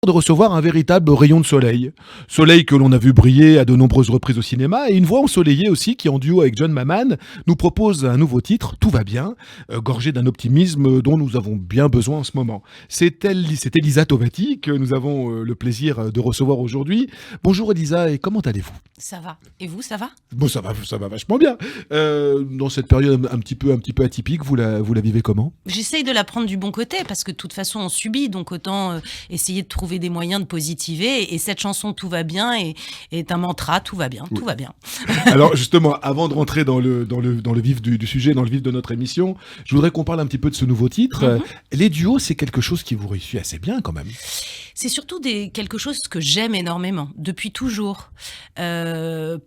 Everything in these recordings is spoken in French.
de recevoir un véritable rayon de soleil. Soleil que l'on a vu briller à de nombreuses reprises au cinéma, et une voix ensoleillée aussi qui, en duo avec John Maman, nous propose un nouveau titre, Tout va bien, gorgé d'un optimisme dont nous avons bien besoin en ce moment. C'est Elisa Tovati que nous avons le plaisir de recevoir aujourd'hui. Bonjour Elisa, et comment allez-vous ? Ça va. Et vous, ça va ? Bon, ça va vachement bien. Dans cette période un petit peu atypique, vous la vivez comment ? J'essaye de la prendre du bon côté, parce que de toute façon, on subit, donc autant essayer de trouver des moyens de positiver. Et cette chanson, Tout va bien, est un mantra, tout va bien, tout va bien. Alors justement, avant de rentrer dans le vif du sujet, dans le vif de notre émission, je voudrais qu'on parle un petit peu de ce nouveau titre. Les duos, c'est quelque chose qui vous réussit assez bien quand même. C'est surtout quelque chose que j'aime énormément, depuis toujours.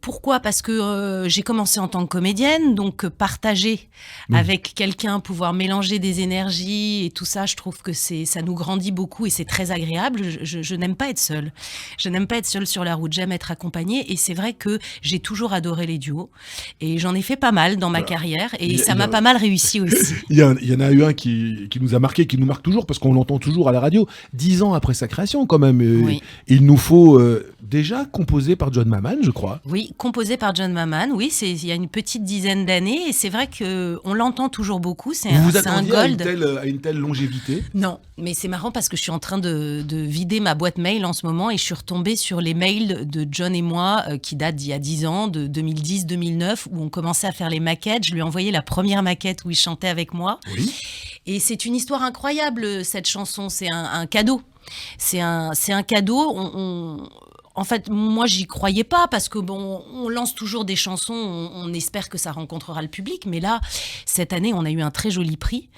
Pourquoi ? Parce que j'ai commencé en tant que comédienne, donc partager avec quelqu'un, pouvoir mélanger des énergies et tout ça, je trouve que ça nous grandit beaucoup et c'est très agréable. Je n'aime pas être seule. Je n'aime pas être seule sur la route, j'aime être accompagnée et c'est vrai que j'ai toujours adoré les duos et j'en ai fait pas mal dans ma carrière et ça m'a pas mal réussi aussi. Il y en a eu un qui nous a marqué, qui nous marque toujours parce qu'on l'entend toujours à la radio, 10 ans après sa création quand même. Oui. Il nous faut déjà composé par John Maman, je crois. Oui, composé par John Maman, oui, il y a une petite dizaine d'années et c'est vrai qu'on l'entend toujours beaucoup, c'est vous un gold. à une telle longévité ? Non, mais c'est marrant parce que je suis en train de vider ma boîte mail en ce moment et je suis retombée sur les mails de John et moi qui datent d'il y a 10 ans, de 2010-2009, où on commençait à faire les maquettes. Je lui ai envoyé la première maquette où il chantait avec moi. Oui. Et c'est une histoire incroyable, cette chanson, c'est un cadeau. C'est un cadeau. En fait, moi, j'y croyais pas parce que bon, on lance toujours des chansons, on espère que ça rencontrera le public. Mais là, cette année, on a eu un très joli prix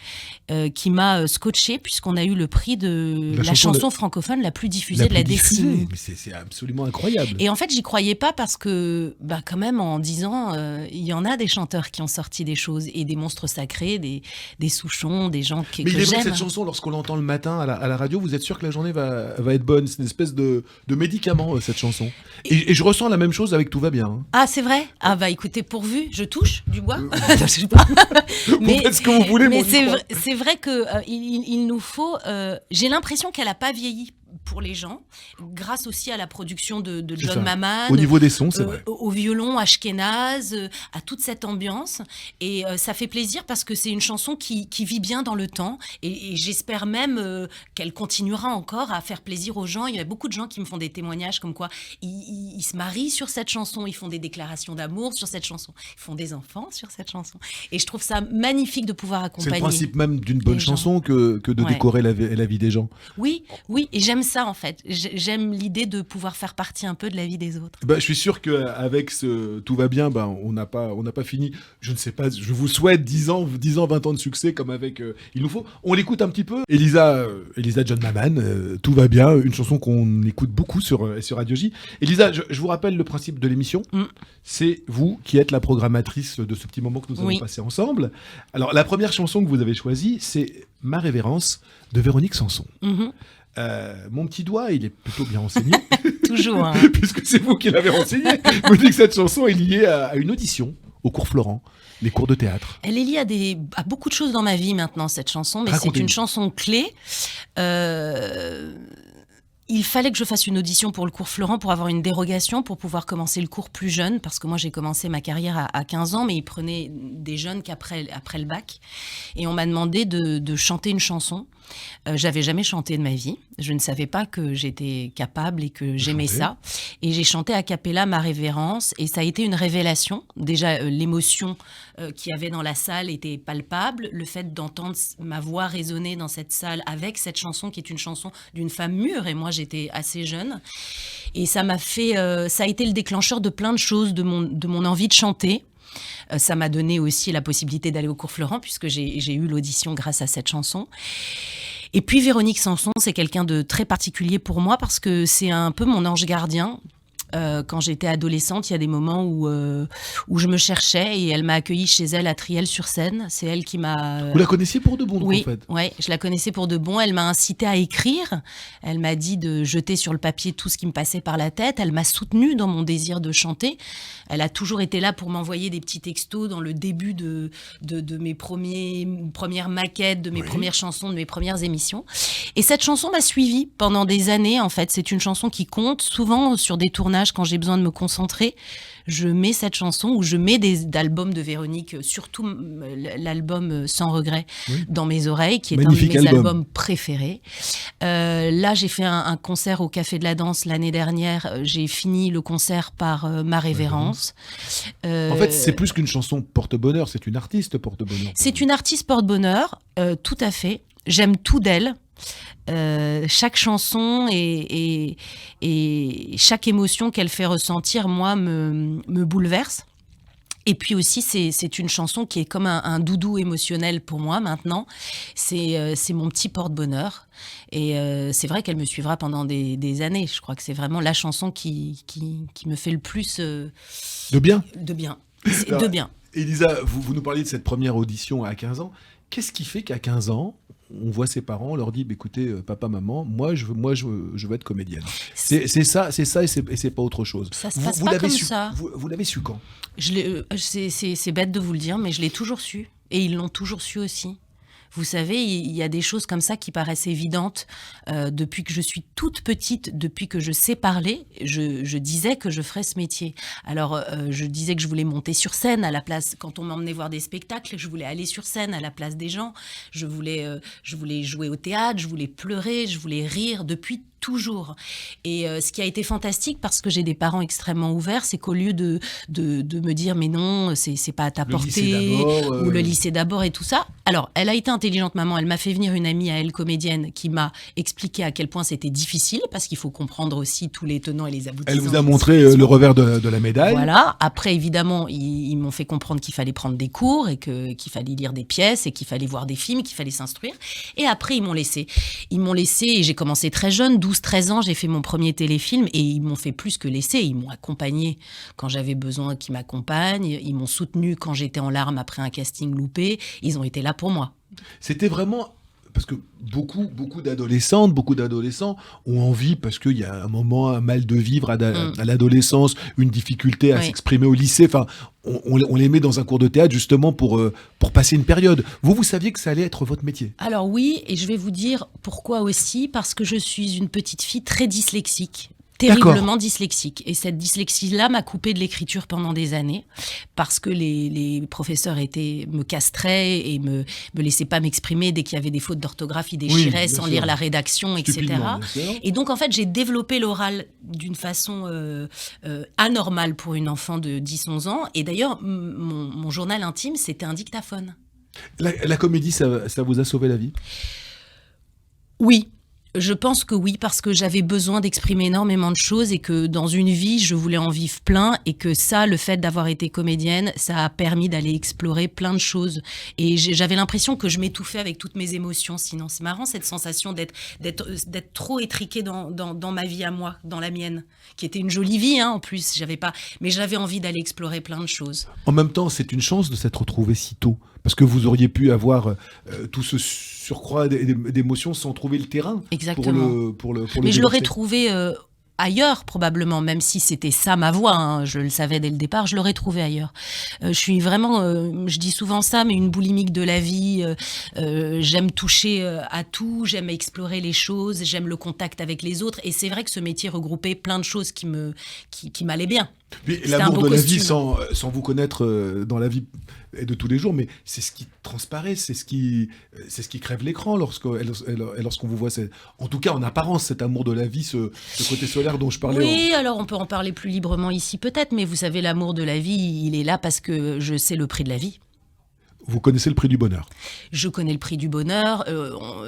qui m'a scotché puisqu'on a eu le prix de la chanson francophone la plus diffusée de la décennie. Mais c'est absolument incroyable. Et en fait, j'y croyais pas parce que, quand même, en 10 ans, il y en a des chanteurs qui ont sorti des choses et des monstres sacrés, des Souchons, des gens que j'aime. Mais il est vrai que cette chanson, lorsqu'on l'entend le matin à la radio, vous êtes sûr que la journée va être bonne. C'est une espèce de médicament, cette chanson. Et je ressens la même chose avec Tout va bien. Ah, c'est vrai ? Ah bah écoutez, pourvu, je touche du bois. Vous faites ce que vous voulez, mais c'est vrai que il nous faut... j'ai l'impression qu'elle n'a pas vieilli pour les gens, grâce aussi à la production de John Maman. Au niveau des sons, c'est vrai. Au violon, ashkénaze, à toute cette ambiance. Et ça fait plaisir parce que c'est une chanson qui vit bien dans le temps. Et j'espère même qu'elle continuera encore à faire plaisir aux gens. Il y a beaucoup de gens qui me font des témoignages comme quoi ils se marient sur cette chanson, ils font des déclarations d'amour sur cette chanson, ils font des enfants sur cette chanson. Et je trouve ça magnifique de pouvoir accompagner. C'est le principe même d'une bonne chanson que de décorer la vie des gens. Oui, et j'aime ça en fait. J'aime l'idée de pouvoir faire partie un peu de la vie des autres. Je suis sûr qu'avec ce Tout va bien, on n'a pas fini. Je ne sais pas, je vous souhaite 10 ans, 20 ans de succès comme avec Il nous faut. On l'écoute un petit peu. Elisa John Maman, Tout va bien, une chanson qu'on écoute beaucoup sur Radio J. Elisa, je vous rappelle le principe de l'émission. C'est vous qui êtes la programmatrice de ce petit moment que nous avons passé ensemble. Alors, la première chanson que vous avez choisie, c'est Ma révérence de Véronique Sanson. Mon petit doigt, il est plutôt bien renseigné. Toujours. Puisque c'est vous qui l'avez renseigné. Me dit que cette chanson est liée à une audition au cours Florent, les cours de théâtre. Elle est liée à beaucoup de choses dans ma vie maintenant, cette chanson, mais c'est une chanson clé. Il fallait que je fasse une audition pour le cours Florent pour avoir une dérogation, pour pouvoir commencer le cours plus jeune, parce que moi j'ai commencé ma carrière à 15 ans, mais ils prenaient des jeunes qu'après le bac. Et on m'a demandé de chanter une chanson. J'avais jamais chanté de ma vie. Je ne savais pas que j'étais capable et que j'aimais ça. Et j'ai chanté a cappella Ma révérence. Et ça a été une révélation. Déjà, l'émotion qu'il y avait dans la salle était palpable. Le fait d'entendre ma voix résonner dans cette salle avec cette chanson qui est une chanson d'une femme mûre. Et moi, j'étais assez jeune. Et ça m'a fait... ça a été le déclencheur de plein de choses, de mon envie de chanter. Ça m'a donné aussi la possibilité d'aller au cours Florent, puisque j'ai eu l'audition grâce à cette chanson. Et puis Véronique Sanson, c'est quelqu'un de très particulier pour moi, parce que c'est un peu mon ange gardien. Quand j'étais adolescente, il y a des moments où je me cherchais et elle m'a accueillie chez elle à Triel-sur-Seine. C'est elle qui m'a... Vous la connaissiez pour de bon, donc, Oui, en fait. ouais, je la connaissais pour de bon. Elle m'a incité à écrire. Elle m'a dit de jeter sur le papier tout ce qui me passait par la tête. Elle m'a soutenue dans mon désir de chanter. Elle a toujours été là pour m'envoyer des petits textos dans le début de mes premières maquettes, de mes premières chansons, de mes premières émissions. Et cette chanson m'a suivie pendant des années, en fait. C'est une chanson qui compte. Souvent, sur des tournages, quand j'ai besoin de me concentrer, je mets cette chanson ou je mets des albums de Véronique, surtout l'album Sans regret, dans mes oreilles, qui est Magnifique un de mes album. albums préférés. Là, j'ai fait un concert au Café de la Danse l'année dernière. J'ai fini le concert par Ma Révérence. En fait, c'est plus qu'une chanson porte-bonheur, c'est une artiste porte-bonheur. C'est une artiste porte-bonheur, tout à fait. J'aime tout d'elle. Chaque chanson et chaque émotion qu'elle fait ressentir, moi, me bouleverse. Et puis aussi, c'est une chanson qui est comme un doudou émotionnel pour moi maintenant. C'est mon petit porte-bonheur. Et c'est vrai qu'elle me suivra pendant des années. Je crois que c'est vraiment la chanson qui me fait le plus... De bien. De bien. Alors, De bien. Elisa, vous nous parliez de cette première audition à 15 ans. Qu'est-ce qui fait qu'à 15 ans, on voit ses parents, on leur dit écoutez, papa, maman, moi je veux être comédienne. C'est ça et c'est pas autre chose. Ça se passe pas comme ça. Vous l'avez su quand? C'est bête de vous le dire, mais je l'ai toujours su. Et ils l'ont toujours su aussi. Vous savez, il y a des choses comme ça qui paraissent évidentes. Depuis que je suis toute petite, depuis que je sais parler, je disais que je ferais ce métier. Alors, je disais que je voulais monter sur scène à la place, quand on m'emmenait voir des spectacles, je voulais aller sur scène à la place des gens. Je voulais jouer au théâtre, je voulais pleurer, je voulais rire depuis toujours. Et ce qui a été fantastique, parce que j'ai des parents extrêmement ouverts, c'est qu'au lieu de me dire mais non, c'est pas à ta portée, ou le lycée d'abord et tout ça. Alors, elle a été intelligente, maman. Elle m'a fait venir une amie à elle, comédienne, qui m'a expliqué à quel point c'était difficile, parce qu'il faut comprendre aussi tous les tenants et les aboutissants. Elle vous a montré le revers de la médaille. Voilà. Après, évidemment, ils m'ont fait comprendre qu'il fallait prendre des cours et qu'il fallait lire des pièces et qu'il fallait voir des films, qu'il fallait s'instruire. Et après, ils m'ont laissé. Et j'ai commencé très jeune, 12-13 ans, j'ai fait mon premier téléfilm et ils m'ont fait plus que laisser. Ils m'ont accompagné quand j'avais besoin qu'ils m'accompagnent. Ils m'ont soutenu quand j'étais en larmes après un casting loupé. Ils ont été là pour moi. C'était vraiment... Parce que beaucoup d'adolescentes, beaucoup d'adolescents ont envie, parce qu'il y a un moment, un mal de vivre à l'adolescence, une difficulté à s'exprimer au lycée. Enfin, on les met dans un cours de théâtre justement pour passer une période. Vous saviez que ça allait être votre métier? Alors oui, et je vais vous dire pourquoi aussi. Parce que je suis une petite fille très dyslexique. Terriblement dyslexique. Et cette dyslexie-là m'a coupé de l'écriture pendant des années parce que les professeurs me castraient et me laissaient pas m'exprimer dès qu'il y avait des fautes d'orthographe, ils déchiraient sans lire la rédaction, etc. Et donc, en fait, j'ai développé l'oral d'une façon anormale pour une enfant de 10-11 ans. Et d'ailleurs, mon journal intime, c'était un dictaphone. La comédie, ça vous a sauvé la vie? Oui. Je pense que oui, parce que j'avais besoin d'exprimer énormément de choses et que dans une vie, je voulais en vivre plein et que ça, le fait d'avoir été comédienne, ça a permis d'aller explorer plein de choses. Et j'avais l'impression que je m'étouffais avec toutes mes émotions. Sinon, c'est marrant cette sensation d'être trop étriquée dans ma vie à moi, dans la mienne, qui était une jolie vie en plus. Mais j'avais envie d'aller explorer plein de choses. En même temps, c'est une chance de s'être retrouvée si tôt. Parce que vous auriez pu avoir tout ce surcroît d'émotions sans trouver le terrain. Exactement. Pour le Mais je l'aurais trouvé ailleurs, probablement, même si c'était ça ma voie. Je le savais dès le départ, je l'aurais trouvé ailleurs. Je suis vraiment, je dis souvent ça, mais une boulimique de la vie. J'aime toucher à tout, j'aime explorer les choses, j'aime le contact avec les autres. Et c'est vrai que ce métier regroupait plein de choses qui m'allaient bien. L'amour de la vie, sans vous connaître dans la vie de tous les jours, mais c'est ce qui transparaît, c'est ce qui crève l'écran lorsqu'on vous voit. En tout cas, en apparence, cet amour de la vie, ce côté solaire dont je parlais. Oui, alors on peut en parler plus librement ici peut-être, mais vous savez, l'amour de la vie, il est là parce que je sais le prix de la vie. vous connaissez le prix du bonheur. Je connais le prix du bonheur.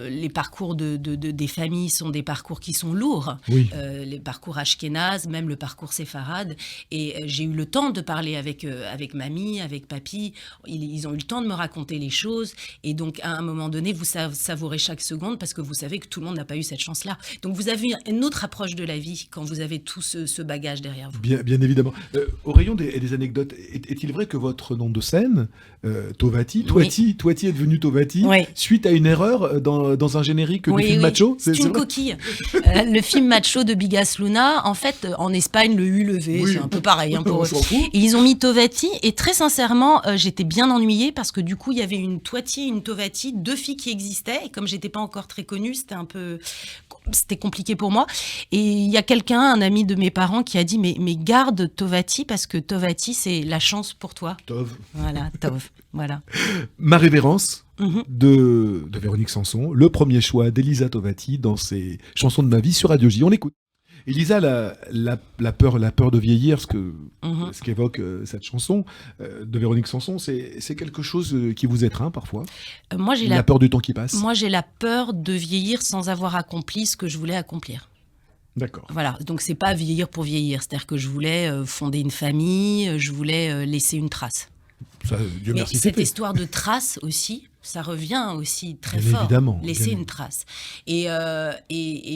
Les parcours des familles sont des parcours qui sont lourds. Oui. Les parcours ashkénazes, même le parcours séfarade. Et j'ai eu le temps de parler avec mamie, avec papy. Ils ont eu le temps de me raconter les choses. Et donc, à un moment donné, vous savourez chaque seconde parce que vous savez que tout le monde n'a pas eu cette chance-là. Donc, vous avez une autre approche de la vie quand vous avez tout ce bagage derrière vous. Bien évidemment. Au rayon des anecdotes, est-il vrai que votre nom de scène, Tovati est devenu Tovati suite à une erreur dans un générique du film macho? C'est une coquille. Le film macho de Bigas Luna, en fait, en Espagne, le U levé, c'est un peu pareil pour eux. Et ils ont mis Tovati, et très sincèrement, j'étais bien ennuyée parce que du coup, il y avait une Toiti et une Tovati, 2 filles qui existaient, et comme j'étais pas encore très connue, c'était compliqué pour moi. Et il y a quelqu'un, un ami de mes parents, qui a dit mais garde Tovati parce que Tovati, c'est la chance pour toi. Tov. Voilà, Tov. Voilà. Ma révérence de Véronique Sanson, le premier choix d'Elisa Tovati dans ses chansons de ma vie sur Radio J. On écoute. Elisa, la peur de vieillir, ce qu'évoque cette chanson de Véronique Sanson, c'est quelque chose qui vous étreint parfois. Moi, j'ai la peur du temps qui passe. Moi, j'ai la peur de vieillir sans avoir accompli ce que je voulais accomplir. D'accord. Voilà, donc c'est pas vieillir pour vieillir, c'est-à-dire que je voulais fonder une famille, je voulais laisser une trace. Ça, Dieu mais merci, cette histoire de trace aussi, ça revient aussi très bien fort. Évidemment, laisser une trace. Et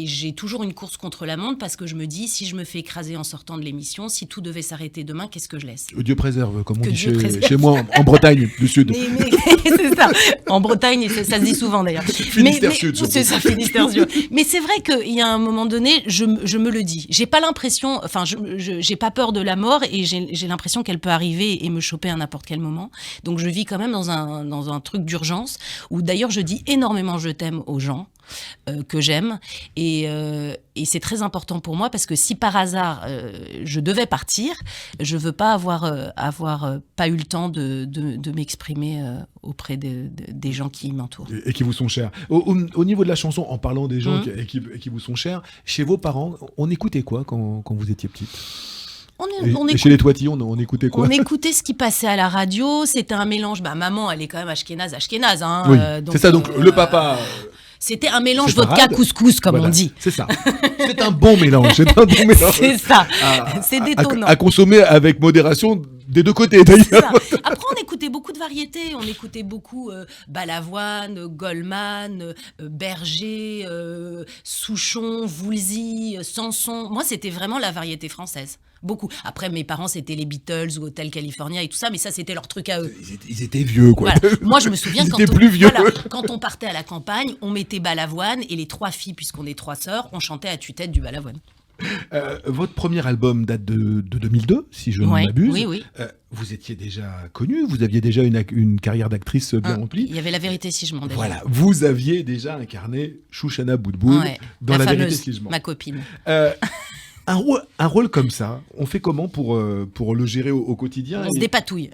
j'ai toujours une course contre la montre parce que je me dis, si je me fais écraser en sortant de l'émission, si tout devait s'arrêter demain, qu'est-ce que je laisse? Dieu préserve, comme on dit chez moi, en Bretagne du Sud. Mais c'est ça. En Bretagne, ça se dit souvent d'ailleurs. Finistère Sud. C'est ça, Finistère Sud. Mais c'est vrai qu'il y a un moment donné, je me le dis. J'ai pas l'impression, enfin, j'ai pas peur de la mort et j'ai l'impression qu'elle peut arriver et me choper à n'importe quel moment. Donc je vis quand même dans un truc d'urgence où d'ailleurs je dis énormément je t'aime aux gens que j'aime et c'est très important pour moi parce que si par hasard je devais partir, je veux pas avoir pas eu le temps de m'exprimer auprès des gens qui m'entourent. Et qui vous sont chers. Au niveau de la chanson, en parlant des gens qui vous sont chers, chez vos parents, on écoutait quoi quand vous étiez petite? Chez les Toiti, on écoutait quoi? On écoutait ce qui passait à la radio. C'était un mélange. Maman, elle est quand même ashkénaze. Hein, oui, c'est ça. Donc le papa. C'était un mélange vodka couscous, comme on dit. C'est ça. C'est un bon mélange. C'est ça. C'est détonnant. À consommer avec modération des deux côtés, d'ailleurs. Après, on écoutait beaucoup de variétés. On écoutait beaucoup Balavoine, Goldman, Berger, Souchon, Woolsey, Sanson. Moi, c'était vraiment la variété française. Beaucoup. Après, mes parents, c'était les Beatles ou Hotel California et tout ça, mais ça, c'était leur truc à eux. Ils étaient vieux, quoi. Voilà. Moi, je me souviens quand on partait à la campagne, on mettait Balavoine et les 3 filles, puisqu'on est 3 sœurs, on chantait à tue-tête du Balavoine. Votre premier album date de 2002, si je ne m'abuse. Oui. Vous étiez déjà connue, vous aviez déjà une carrière d'actrice bien remplie. Il y avait La Vérité si je m'en défends. Voilà, vous aviez déjà incarné Chouchana Boudboul dans La Vérité si je m'en défends. Ma copine. Un rôle comme ça, on fait comment pour le gérer au quotidien? On se dépatouille.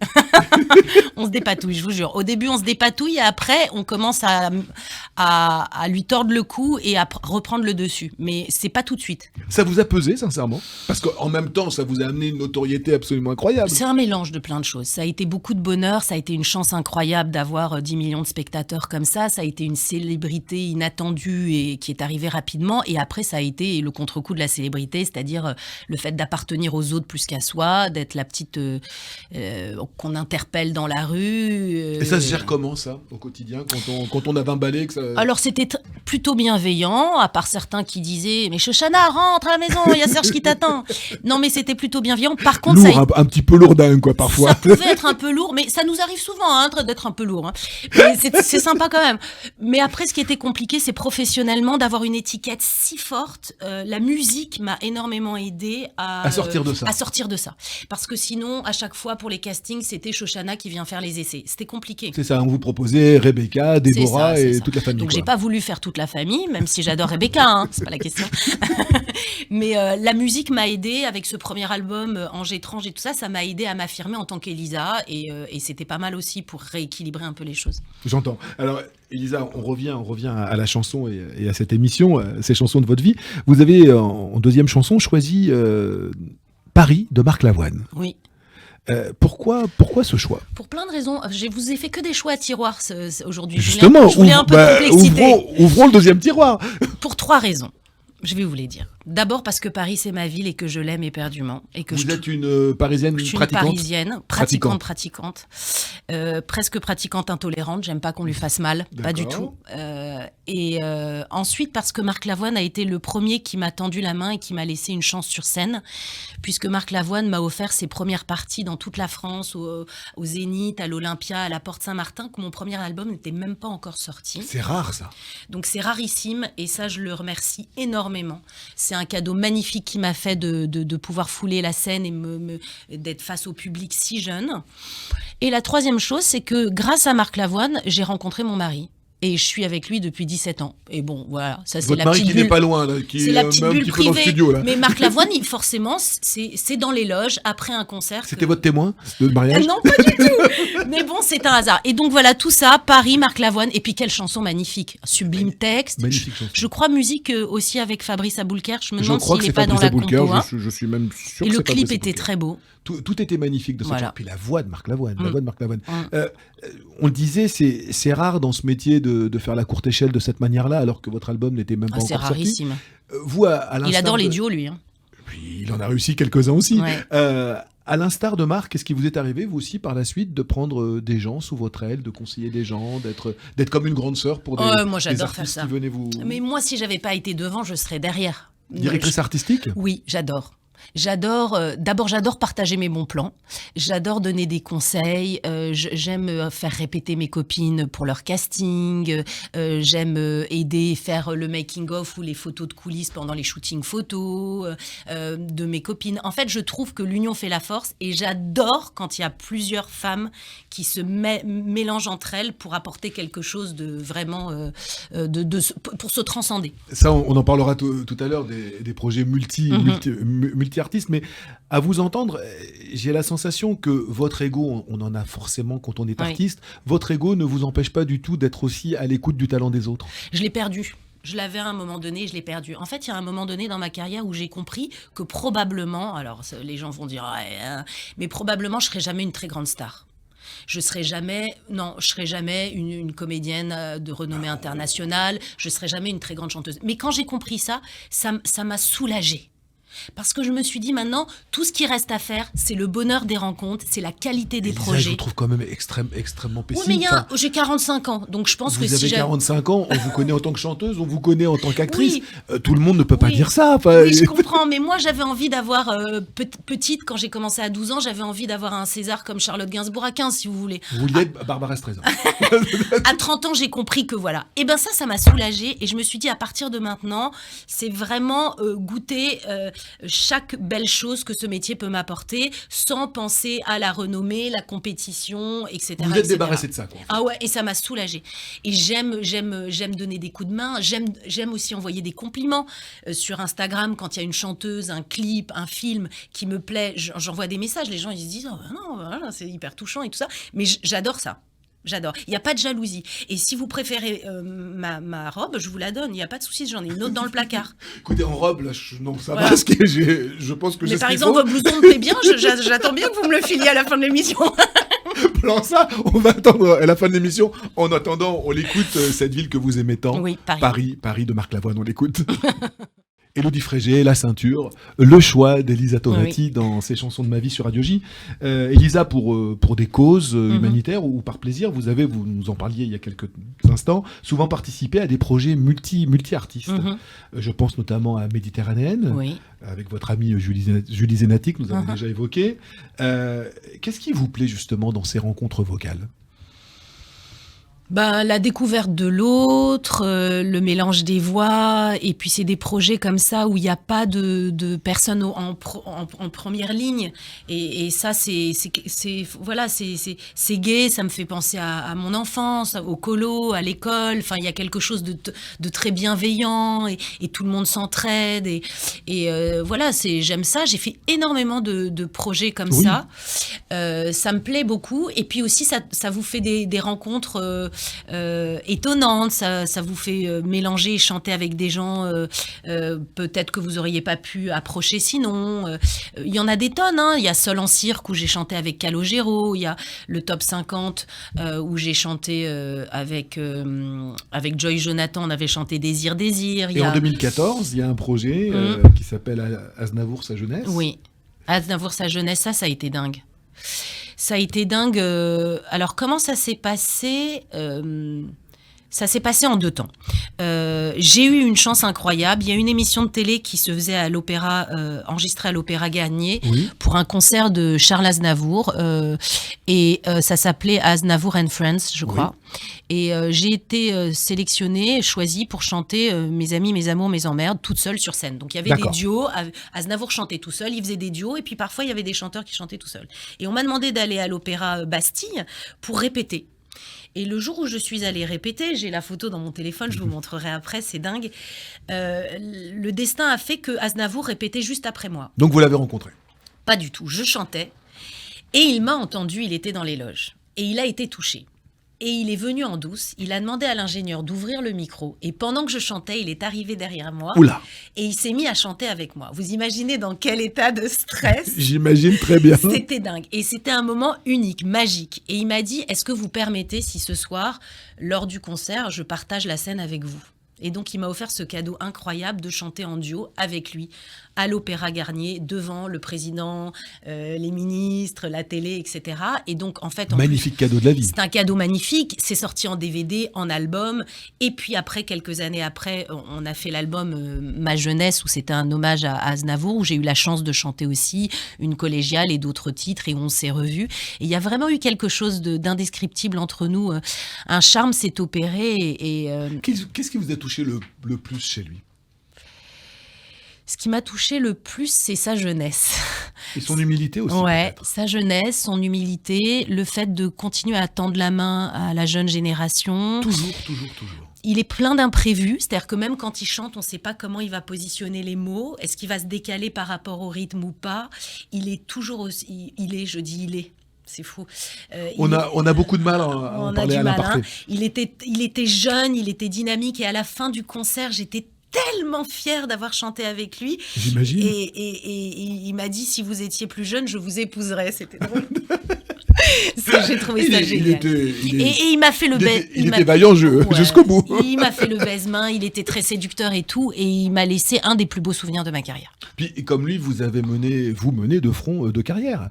On se dépatouille, je vous jure. Au début, on se dépatouille et après, on commence à lui tordre le cou et à reprendre le dessus. Mais c'est pas tout de suite. Ça vous a pesé, sincèrement? Parce qu'en même temps, ça vous a amené une notoriété absolument incroyable. C'est un mélange de plein de choses. Ça a été beaucoup de bonheur, ça a été une chance incroyable d'avoir 10 millions de spectateurs comme ça. Ça a été une célébrité inattendue et qui est arrivée rapidement. Et après, ça a été le contre-coup de la célébrité, c'est-à-dire le fait d'appartenir aux autres plus qu'à soi, d'être la petite qu'on interpelle dans la rue. Et ça se gère comment, ça, au quotidien, quand on a 20 balais Alors, c'était plutôt bienveillant, à part certains qui disaient « Mais Shoshana, rentre à la maison, il y a Serge qui t'attend !» Non, mais c'était plutôt bienveillant. Par contre, lourd, un petit peu lourdin, quoi, parfois. Ça pouvait être un peu lourd, mais ça nous arrive souvent d'être un peu lourd. Mais c'est sympa quand même. Mais après, ce qui était compliqué, c'est professionnellement d'avoir une étiquette si forte. La musique m'a énormément aidé à sortir de ça. Parce que sinon, à chaque fois, pour les castings, c'était Shoshana qui vient faire les essais. C'était compliqué. C'est ça, on vous proposait Rebecca, Déborah et toute la famille. Donc, j'ai pas voulu faire toute la famille, même si j'adore Rebecca, c'est pas la question. Mais la musique m'a aidé avec ce premier album, Ange étrange et tout ça, ça m'a aidé à m'affirmer en tant qu'Elisa et c'était pas mal aussi pour rééquilibrer un peu les choses. J'entends. Alors, Elisa, on revient à la chanson et à cette émission, ces chansons de votre vie. Vous avez, en deuxième chanson, choisi Paris de Marc Lavoine. Oui. Pourquoi ce choix? Pour plein de raisons. Je vous ai fait que des choix à tiroir aujourd'hui. Justement, je voulais un peu de complexité. ouvrons le deuxième tiroir. Pour 3 raisons. Je vais vous les dire. D'abord parce que Paris, c'est ma ville et que je l'aime éperdument. Et que vous êtes une Parisienne je suis pratiquante? Une Parisienne, pratiquante. Presque pratiquante intolérante. J'aime pas qu'on lui fasse mal, pas du tout. Ensuite, parce que Marc Lavoine a été le premier qui m'a tendu la main et qui m'a laissé une chance sur scène, puisque Marc Lavoine m'a offert ses premières parties dans toute la France, au Zénith, à l'Olympia, à la Porte Saint-Martin, que mon premier album n'était même pas encore sorti. C'est rare, ça. Donc c'est rarissime, et ça, je le remercie énormément. C'est un cadeau magnifique qu'il m'a fait de pouvoir fouler la scène et d'être face au public si jeune. Et la troisième chose, c'est que grâce à Marc Lavoine, j'ai rencontré mon mari. Et je suis avec lui depuis 17 ans. Et bon, voilà, ça c'est votre la mari petite qui bulle. n'est pas loin, là, qui C'est est la petite même un bulle petit peu dans le privée. studio, là. Mais Marc Lavoine, forcément, c'est dans les loges, après un concert. C'était votre témoin de mariage? Non, pas du tout. Mais bon, c'est un hasard. Et donc voilà, tout ça, Paris, Marc Lavoine, et puis quelle chanson magnifique. Sublime texte. Magnifique chanson. Je crois musique aussi avec Fabrice Aboulker. Je me demande crois s'il que n'est c'est pas dans Fabrice la Aboulker, compo. Hein. je suis même sûr Et que le c'est clip Fabrice était Aboulker. très beau. Tout était magnifique de cette chanson. Puis la voix de Marc Lavoine. La voix de Marc Lavoine. On le disait, c'est rare dans ce métier de faire la courte échelle de cette manière-là, alors que votre album n'était même pas encore C'est sorti. rarissime. Vous, à Il l'instar adore les duos, lui. Hein. Puis il en a réussi quelques-uns aussi. Ouais. À l'instar de Marc, qu'est-ce qui vous est arrivé, vous aussi, par la suite, de prendre des gens sous votre aile, de conseiller des gens, d'être comme une grande sœur pour moi, des j'adore faire artistes ça. qui venaient vous... Mais moi, si j'avais pas été devant, je serais derrière. Directrice artistique? Oui, j'adore. D'abord, j'adore partager mes bons plans. J'adore donner des conseils. J'aime faire répéter mes copines pour leur casting. J'aime aider, faire le making-of ou les photos de coulisses pendant les shootings photos de mes copines. En fait, je trouve que l'union fait la force et j'adore quand il y a plusieurs femmes qui se mélangent entre elles pour apporter quelque chose de vraiment pour se transcender. Ça, on en parlera tout à l'heure des projets multi-artistes, mais à vous entendre, j'ai la sensation que votre ego, on en a forcément quand on est artiste, votre ego ne vous empêche pas du tout d'être aussi à l'écoute du talent des autres. Je l'ai perdu. Je l'avais à un moment donné, je l'ai perdu. En fait, il y a un moment donné dans ma carrière où j'ai compris que probablement, alors les gens vont dire, mais probablement je serai jamais une très grande star. Je serai jamais une comédienne de renommée internationale. Je serai jamais une très grande chanteuse. Mais quand j'ai compris ça m'a soulagée. Parce que je me suis dit maintenant, tout ce qui reste à faire, c'est le bonheur des rencontres, c'est la qualité des projets. Je vous trouve quand même extrêmement pessimiste. Oui, mais j'ai 45 ans, donc je pense que si vous avez 45 ans, on vous connaît en tant que chanteuse, on vous connaît en tant qu'actrice. Oui. Tout le monde ne peut pas dire ça. Oui, je comprends, mais moi j'avais envie d'avoir, petite, quand j'ai commencé à 12 ans, j'avais envie d'avoir un César comme Charlotte Gainsbourg à 15, si vous voulez. Vous vouliez être Barbara Streisand. À 30 ans, j'ai compris que voilà. Et bien ça m'a soulagée, et je me suis dit, à partir de maintenant, c'est vraiment goûter... chaque belle chose que ce métier peut m'apporter sans penser à la renommée, la compétition, etc. Vous êtes débarrassé de ça, quoi. Ah ouais, et ça m'a soulagée. Et j'aime donner des coups de main, j'aime aussi envoyer des compliments sur Instagram quand il y a une chanteuse, un clip, un film qui me plaît, j'envoie des messages, les gens ils se disent oh, non, voilà, c'est hyper touchant et tout ça, mais j'adore ça. J'adore. Il n'y a pas de jalousie. Et si vous préférez ma robe, je vous la donne. Il n'y a pas de souci, j'en ai une autre dans le placard. Écoutez, en robe, là, non, ça va, parce que je pense que mais par exemple, votre blouson me plaît bien, j'attends bien que vous me le filiez à la fin de l'émission. Alors ça, on va attendre à la fin de l'émission. En attendant, on l'écoute, cette ville que vous aimez tant. Oui, Paris. Paris de Marc Lavoine, on l'écoute. Élodie Frégé, La Ceinture, le choix d'Elisa Tonati dans ses chansons de ma vie sur Radio J. Elisa, pour des causes humanitaires ou par plaisir, vous nous en parliez il y a quelques instants, souvent participé à des projets multi-artistes. Je pense notamment à Méditerranéenne, avec votre amie Julie Zenati, que nous avons déjà évoqué. Qu'est-ce qui vous plaît justement dans ces rencontres vocales ? La découverte de l'autre, le mélange des voix, et puis c'est des projets comme ça où il n'y a pas de personnes en première ligne, et ça c'est gai, ça me fait penser à mon enfance, au colo, à l'école, enfin il y a quelque chose de très bienveillant, et tout le monde s'entraide, et voilà, j'aime ça, j'ai fait énormément de projets comme ça me plaît beaucoup, et puis aussi ça vous fait des rencontres étonnante, ça vous fait mélanger et chanter avec des gens peut-être que vous auriez pas pu approcher sinon. Il y en a des tonnes, hein. Il y a Sol en cirque où j'ai chanté avec Calogero, il y a le Top 50 où j'ai chanté avec Joy Jonathan, on avait chanté Désir, Désir. Et en 2014, il y a un projet qui s'appelle Aznavour, sa jeunesse. Oui, Aznavour, sa jeunesse, ça a été dingue. Ça a été dingue. Alors, comment ça s'est passé Ça s'est passé en 2 temps. J'ai eu une chance incroyable. Il y a une émission de télé qui se faisait à l'Opéra, enregistrée à l'Opéra Garnier, pour un concert de Charles Aznavour. Et ça s'appelait Aznavour and Friends, je crois. Et j'ai été sélectionnée, choisie pour chanter Mes amis, mes amours, mes emmerdes, toute seule sur scène. Donc il y avait des duos. Aznavour chantait tout seul, il faisait des duos. Et puis parfois, il y avait des chanteurs qui chantaient tout seuls. Et on m'a demandé d'aller à l'Opéra Bastille pour répéter. Et le jour où je suis allée répéter, j'ai la photo dans mon téléphone, je vous montrerai après, c'est dingue. Le destin a fait que Aznavour répétait juste après moi. Donc vous l'avez rencontré? Pas du tout, je chantais. Et il m'a entendu, il était dans les loges. Et il a été touché. Et il est venu en douce, il a demandé à l'ingénieur d'ouvrir le micro. Et pendant que je chantais, il est arrivé derrière moi. Oula. Et il s'est mis à chanter avec moi. Vous imaginez dans quel état de stress? J'imagine très bien. C'était dingue. Et c'était un moment unique, magique. Et il m'a dit, est-ce que vous permettez si ce soir, lors du concert, je partage la scène avec vous? Et donc, il m'a offert ce cadeau incroyable de chanter en duo avec lui à l'Opéra Garnier, devant le président, les ministres, la télé, etc. Et donc, en fait... Magnifique cadeau de la vie. C'est un cadeau magnifique. C'est sorti en DVD, en album. Et puis après, quelques années après, on a fait l'album Ma jeunesse, où c'était un hommage à Aznavour, où j'ai eu la chance de chanter aussi une collégiale et d'autres titres, et on s'est revus. Et il y a vraiment eu quelque chose d'indescriptible entre nous. Un charme s'est opéré. Qu'est-ce qui vous a touché le plus chez lui? Ce qui m'a touché le plus, c'est sa jeunesse. Et son humilité aussi. Ouais, sa jeunesse, son humilité, le fait de continuer à tendre la main à la jeune génération. Toujours. Il est plein d'imprévus, c'est-à-dire que même quand il chante, on ne sait pas comment il va positionner les mots. Est-ce qu'il va se décaler par rapport au rythme ou pas? Il est toujours aussi... Il est. C'est fou. On a beaucoup de mal à en parler à l'aparté. Il était jeune, il était dynamique, et à la fin du concert, j'étais tellement fière d'avoir chanté avec lui. J'imagine. Et il m'a dit, si vous étiez plus jeune, je vous épouserais. C'était drôle. J'ai trouvé ça génial. Et il m'a fait le baise. Il était vaillant jusqu'au bout. Il m'a fait le baise-main, il était très séducteur et tout, et il m'a laissé un des plus beaux souvenirs de ma carrière. Puis, comme lui, vous menez de front de carrière.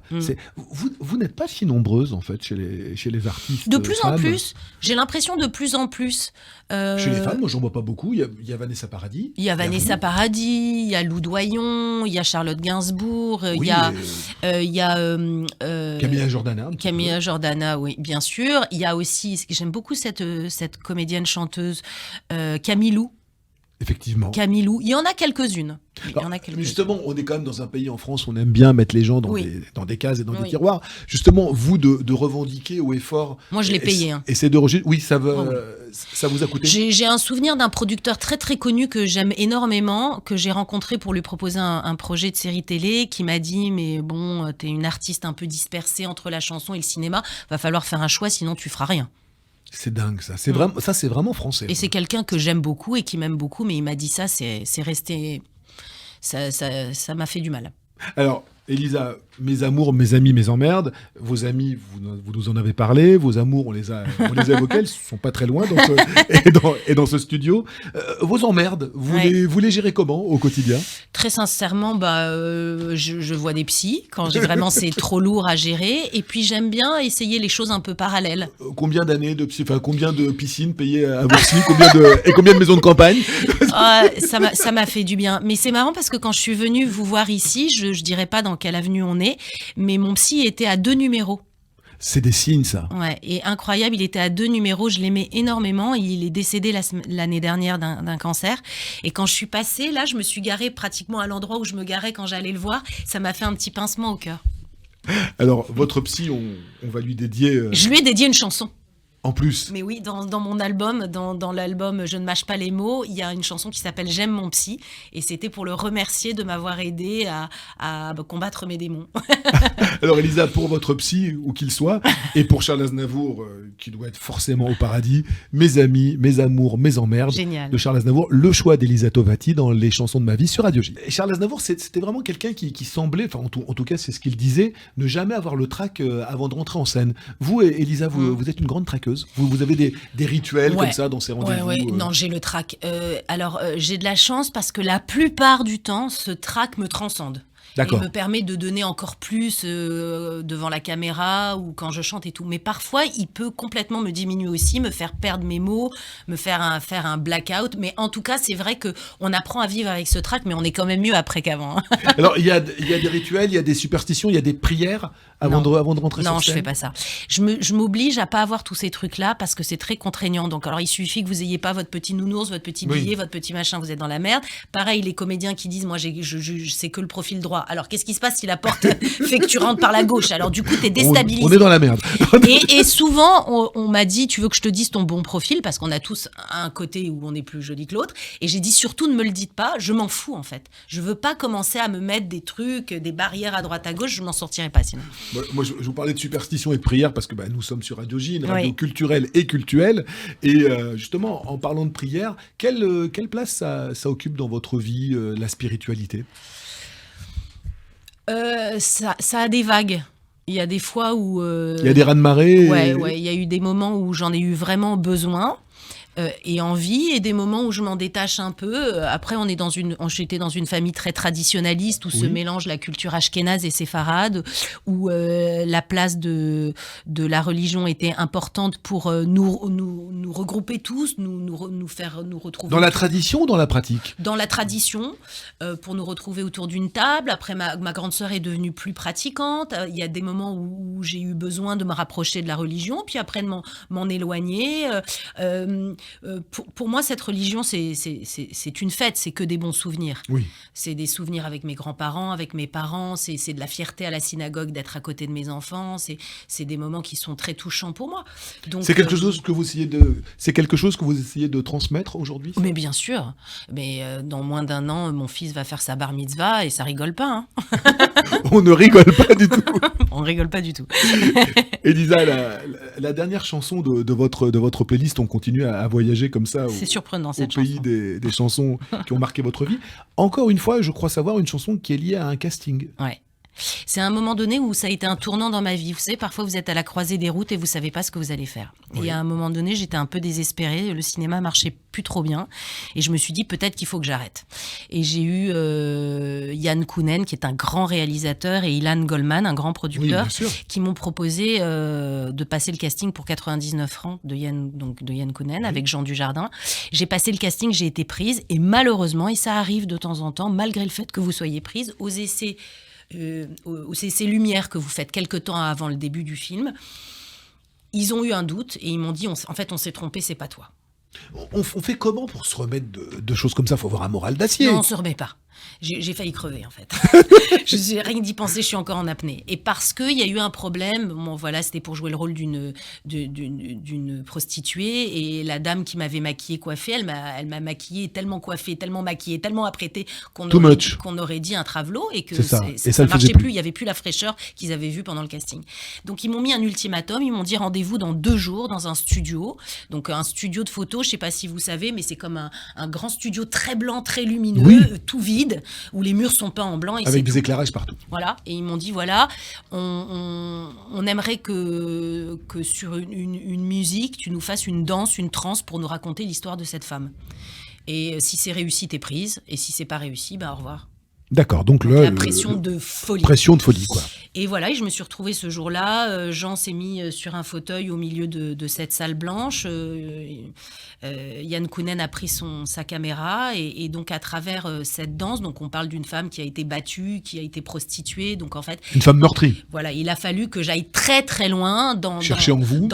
Vous n'êtes pas si nombreuses, en fait, chez les artistes. De plus en plus. J'ai l'impression de plus en plus. Chez les femmes, moi, j'en vois pas beaucoup. Il y a Vanessa Paradis. Il y a Vanessa Paradis, il y a Lou Doyon, il y a Charlotte Gainsbourg, il y a Camilla Jordana. Camilla Jordana, oui, bien sûr. Il y a aussi, j'aime beaucoup cette comédienne chanteuse, Camille Lou. Effectivement. Camille Lou. Il y en a quelques-unes. Justement, on est quand même dans un pays, en France, on aime bien mettre les gens dans des cases et dans des tiroirs. Justement, vous, de revendiquer haut et fort... Moi, je l'ai payé. Et c'est oui, ça vous a coûté. J'ai un souvenir d'un producteur très, très connu que j'aime énormément, que j'ai rencontré pour lui proposer un projet de série télé, qui m'a dit, mais bon, t'es une artiste un peu dispersée entre la chanson et le cinéma, va falloir faire un choix, sinon tu feras rien. C'est dingue, ça. C'est vraiment français. Et c'est quelqu'un que j'aime beaucoup et qui m'aime beaucoup, mais il m'a dit ça, c'est resté... Ça m'a fait du mal. Alors, Elisa, mes amours, mes amis, mes emmerdes. Vos amis, vous nous en avez parlé. Vos amours, on les a évoqués. Ils ne sont pas très loin dans ce studio. Vos emmerdes, vous les gérez comment au quotidien? Très sincèrement, je vois des psys quand vraiment c'est trop lourd à gérer. Et puis j'aime bien essayer les choses un peu parallèles. Combien d'années de psy, combien de piscines payées à vos psys, combien de maisons de campagne? Ça m'a fait du bien. Mais c'est marrant parce que quand je suis venue vous voir ici, je ne dirais pas dans quelle avenue on est, mais mon psy était à 2 numéros. C'est des signes, ça. Ouais, et incroyable, il était à 2 numéros, je l'aimais énormément. Il est décédé l'année dernière d'un cancer. Et quand je suis passée, là, je me suis garée pratiquement à l'endroit où je me garais quand j'allais le voir. Ça m'a fait un petit pincement au cœur. Alors, votre psy, on va lui dédier... Je lui ai dédié une chanson. En plus. Mais oui, dans mon album, dans l'album Je ne mâche pas les mots, il y a une chanson qui s'appelle J'aime mon psy. Et c'était pour le remercier de m'avoir aidé à combattre mes démons. Alors Elisa, pour votre psy, où qu'il soit, et pour Charles Aznavour, qui doit être forcément au paradis, mes amis, mes amours, mes emmerdes, Génial. de Charles Aznavour, le choix d'Elisa Tovati dans les chansons de ma vie sur Radio J. Et Charles Aznavour, c'était vraiment quelqu'un qui semblait, enfin en tout cas c'est ce qu'il disait, ne jamais avoir le trac avant de rentrer en scène. Vous, Elisa, vous êtes une grande traqueuse. Vous avez des rituels Ouais. comme ça dans ces rendez-vous. Non, j'ai le trac. Alors, j'ai de la chance parce que la plupart du temps, ce trac me transcende. D'accord. Et me permet de donner encore plus devant la caméra ou quand je chante et tout. Mais parfois, il peut complètement me diminuer aussi, me faire perdre mes mots, me faire un blackout. Mais en tout cas, c'est vrai qu'on apprend à vivre avec ce trac, mais on est quand même mieux après qu'avant. Alors, il y a des rituels, il y a des superstitions, il y a des prières avant de rentrer sur scène. Non, je fais pas ça. Je m'oblige à pas avoir tous ces trucs-là parce que c'est très contraignant. Donc, alors, il suffit que vous ayez pas votre petit nounours, votre petit billet, votre petit machin, vous êtes dans la merde. Pareil, les comédiens qui disent, moi, c'est que le profil droit. Alors, qu'est-ce qui se passe si la porte fait que tu rentres par la gauche? Alors, du coup, t'es déstabilisé. On est dans la merde. Et souvent, on m'a dit, tu veux que je te dise ton bon profil? Parce qu'on a tous un côté où on est plus joli que l'autre. Et j'ai dit, surtout, ne me le dites pas. Je m'en fous, en fait. Je veux pas commencer à me mettre des trucs, des barrières à droite, à gauche. Je m'en sortirai pas, sinon. Moi, je vous parlais de superstition et de prière parce que nous sommes sur Radio J, une radio culturelle et cultuelle. Et justement, en parlant de prière, quelle place ça occupe dans votre vie, la spiritualité? Ça a des vagues. Il y a des fois où... Il y a des raz-de-marée. Ouais, il y a eu des moments où j'en ai eu vraiment besoin et envie, et des moments où je m'en détache un peu. Après, j'étais dans une famille très traditionnaliste où se mélange la culture ashkénaze et séfarade, où la place de la religion était importante pour nous regrouper tous, nous faire nous retrouver. Dans la tradition ou dans la pratique? Dans la tradition, pour nous retrouver autour d'une table. Après, ma grande sœur est devenue plus pratiquante. Il y a des moments où j'ai eu besoin de me rapprocher de la religion, puis après de m'en éloigner. Pour moi, cette religion, c'est une fête, c'est que des bons souvenirs. Oui. C'est des souvenirs avec mes grands-parents, avec mes parents, c'est de la fierté à la synagogue d'être à côté de mes enfants, c'est des moments qui sont très touchants pour moi. Donc, c'est quelque chose que vous essayez de transmettre aujourd'hui? Mais bien sûr. Mais dans moins d'un an, mon fils va faire sa bar mitzvah et ça rigole pas. Hein. On ne rigole pas du tout. On rigole pas du tout. Elisa, la dernière chanson de votre playlist, on continue à voyager comme ça c'est surprenant, cette au pays des chansons qui ont marqué votre vie. Encore une fois, je crois savoir une chanson qui est liée à un casting. Ouais. C'est un moment donné où ça a été un tournant dans ma vie. Vous savez, parfois vous êtes à la croisée des routes et vous savez pas ce que vous allez faire. Oui. Et à un moment donné, j'étais un peu désespérée. Le cinéma marchait plus trop bien. Et je me suis dit, peut-être qu'il faut que j'arrête. Et j'ai eu Yann Kounen, qui est un grand réalisateur, et Ilan Goldman, un grand producteur, qui m'ont proposé de passer le casting pour 99 francs de Yann Kounen, avec Jean Dujardin. J'ai passé le casting, j'ai été prise. Et malheureusement, et ça arrive de temps en temps, malgré le fait que vous soyez prise, aux essais ces lumières que vous faites quelque temps avant le début du film, ils ont eu un doute et ils m'ont dit, en fait, on s'est trompé, c'est pas toi. On fait comment pour se remettre de choses comme ça? Il faut avoir un moral d'acier. Non, on se remet pas. J'ai failli crever, en fait. Rien d'y penser, je suis encore en apnée. Et parce qu'il y a eu un problème, c'était pour jouer le rôle d'une prostituée, et la dame qui m'avait maquillée, coiffée, elle m'a maquillée, tellement coiffée, tellement maquillée, tellement apprêtée qu'on aurait dit un travelot, et que ça ne marchait plus. Il n'y avait plus la fraîcheur qu'ils avaient vue pendant le casting. Donc ils m'ont mis un ultimatum, ils m'ont dit rendez-vous dans 2 jours dans un studio, donc un studio de photos, je ne sais pas si vous savez, mais c'est comme un grand studio très blanc, très lumineux, tout vide, où les murs sont peints en blanc. Avec des éclairages partout. Voilà, et ils m'ont dit, on aimerait que sur une musique, tu nous fasses une danse, une transe pour nous raconter l'histoire de cette femme. Et si c'est réussi, t'es prise, et si c'est pas réussi, au revoir. D'accord, donc la pression de folie. Pression de folie, quoi. Et voilà, et je me suis retrouvée ce jour-là. Jean s'est mis sur un fauteuil au milieu de cette salle blanche. Yann Kounen a pris sa caméra. Et donc, à travers cette danse, donc on parle d'une femme qui a été battue, qui a été prostituée. Donc, en fait, une femme meurtrie. Voilà, il a fallu que j'aille très, très loin dans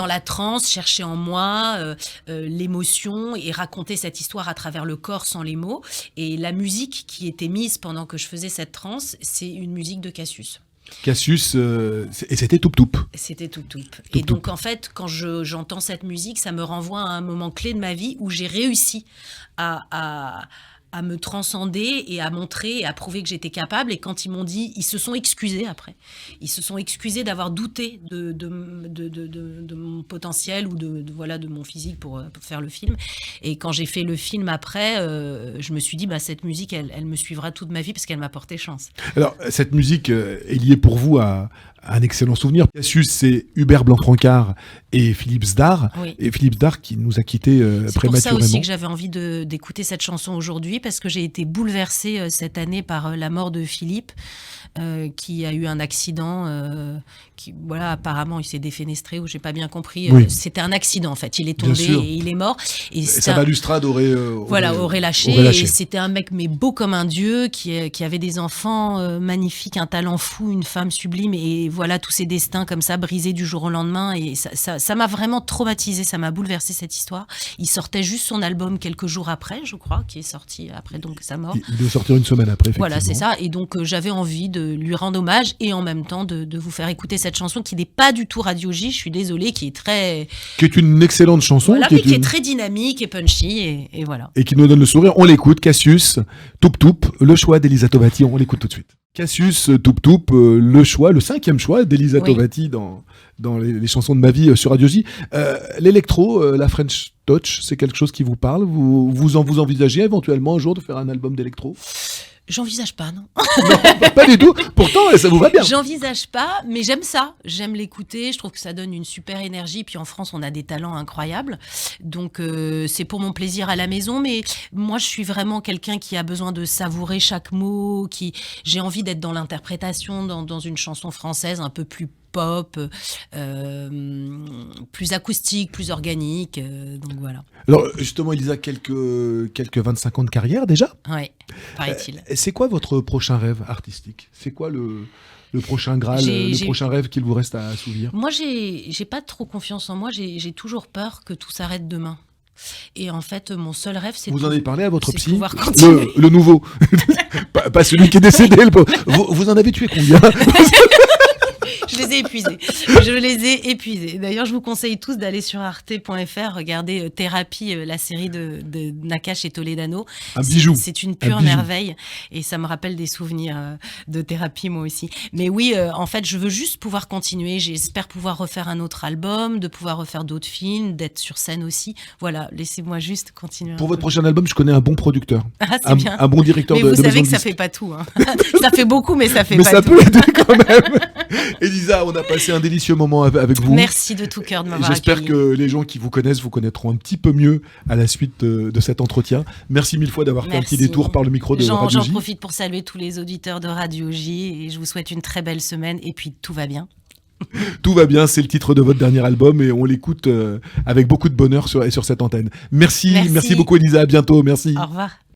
la transe, chercher en moi l'émotion et raconter cette histoire à travers le corps sans les mots. Et la musique qui était mise pendant que je faisais cette transe, c'est une musique de Cassius. Cassius, et c'était Toup Toup. C'était Toup Toup. Toup Et donc, en fait, quand j'entends cette musique, ça me renvoie à un moment clé de ma vie où j'ai réussi à me transcender et à montrer et à prouver que j'étais capable. Et quand ils m'ont dit, ils se sont excusés après. Ils se sont excusés d'avoir douté de mon potentiel ou de mon physique pour faire le film. Et quand j'ai fait le film après, je me suis dit, cette musique, elle me suivra toute ma vie parce qu'elle m'a porté chance. Alors, cette musique est liée pour vous à un excellent souvenir. Cassius, c'est Hubert Blanc-Francard et Philippe Zdar. Oui. Et Philippe Zdar qui nous a quittés C'est pour prématurément. ça aussi que j'avais envie d'écouter cette chanson aujourd'hui, parce que j'ai été bouleversée cette année par la mort de Philippe, qui a eu un accident, apparemment il s'est défenestré, ou j'ai pas bien compris. Oui. C'était un accident en fait, il est Bien tombé sûr. et il est mort. Et sa balustrade aurait lâché. lâché. Et c'était un mec mais beau comme un dieu, qui avait des enfants magnifiques, un talent fou, une femme sublime, et voilà tous ses destins comme ça brisés du jour au lendemain. Et ça m'a vraiment traumatisée, ça m'a bouleversée cette histoire. Il sortait juste son album quelques jours après, je crois, qui est sorti après donc sa mort. Il doit sortir une semaine après, effectivement. Voilà, c'est ça. Et donc, j'avais envie de lui rendre hommage et en même temps de vous faire écouter cette chanson qui n'est pas du tout Radio J, je suis désolée, qui est une excellente chanson. Voilà, mais qui est très dynamique et punchy, et voilà. Et qui nous donne le sourire. On l'écoute, Cassius, Toup Toup, le choix d'Elisa Tovati. On l'écoute tout de suite. Cassius, Toup Toup, le 5e choix d'Elisa Tovati dans les chansons de ma vie sur Radio J. L'électro, la French Touch, c'est quelque chose qui vous parle? Vous envisagez éventuellement un jour de faire un album d'électro? J'envisage pas, non. Non, pas du tout. Pourtant, ça vous va bien. J'envisage pas, mais j'aime ça. J'aime l'écouter. Je trouve que ça donne une super énergie. Puis en France, on a des talents incroyables. Donc, c'est pour mon plaisir à la maison. Mais moi, je suis vraiment quelqu'un qui a besoin de savourer chaque mot. J'ai envie d'être dans l'interprétation, dans une chanson française un peu plus pop, plus acoustique, plus organique. Donc voilà. Alors, justement, Elisa, quelques 25 ans de carrière déjà. Oui, paraît-il. C'est quoi votre prochain rêve artistique? C'est quoi le prochain Graal, le prochain rêve qu'il vous reste à assouvir? Moi, j'ai pas trop confiance en moi. J'ai toujours peur que tout s'arrête demain. Et en fait, mon seul rêve, c'est Vous en avez parlé à votre psy? Continuer. Le nouveau. pas celui qui est décédé. Vous en avez tué combien? Je les ai épuisés. D'ailleurs, je vous conseille tous d'aller sur arte.fr, regarder Thérapie, la série de Nakache et Toledano. Un bijou. C'est une pure merveille. Et ça me rappelle des souvenirs de thérapie, moi aussi. Mais oui, en fait, je veux juste pouvoir continuer. J'espère pouvoir refaire un autre album, de pouvoir refaire d'autres films, d'être sur scène aussi. Voilà, laissez-moi juste continuer. Pour votre prochain album, je connais un bon producteur. Ah, c'est bien. Un bon directeur de maison de disques. Mais vous savez que ça fait pas tout. Hein. Ça fait beaucoup, mais ça fait pas tout. Mais ça peut aider quand même. Elisa, on a passé un délicieux moment avec vous. Merci de tout cœur de m'avoir accueilli. J'espère que les gens qui vous connaissent vous connaîtront un petit peu mieux à la suite de cet entretien. Merci mille fois d'avoir fait un petit détour par le micro de Radio J. J'en profite pour saluer tous les auditeurs de Radio J et je vous souhaite une très belle semaine et puis tout va bien. Tout va bien, c'est le titre de votre dernier album et on l'écoute avec beaucoup de bonheur sur cette antenne. Merci beaucoup Elisa, à bientôt, merci. Au revoir.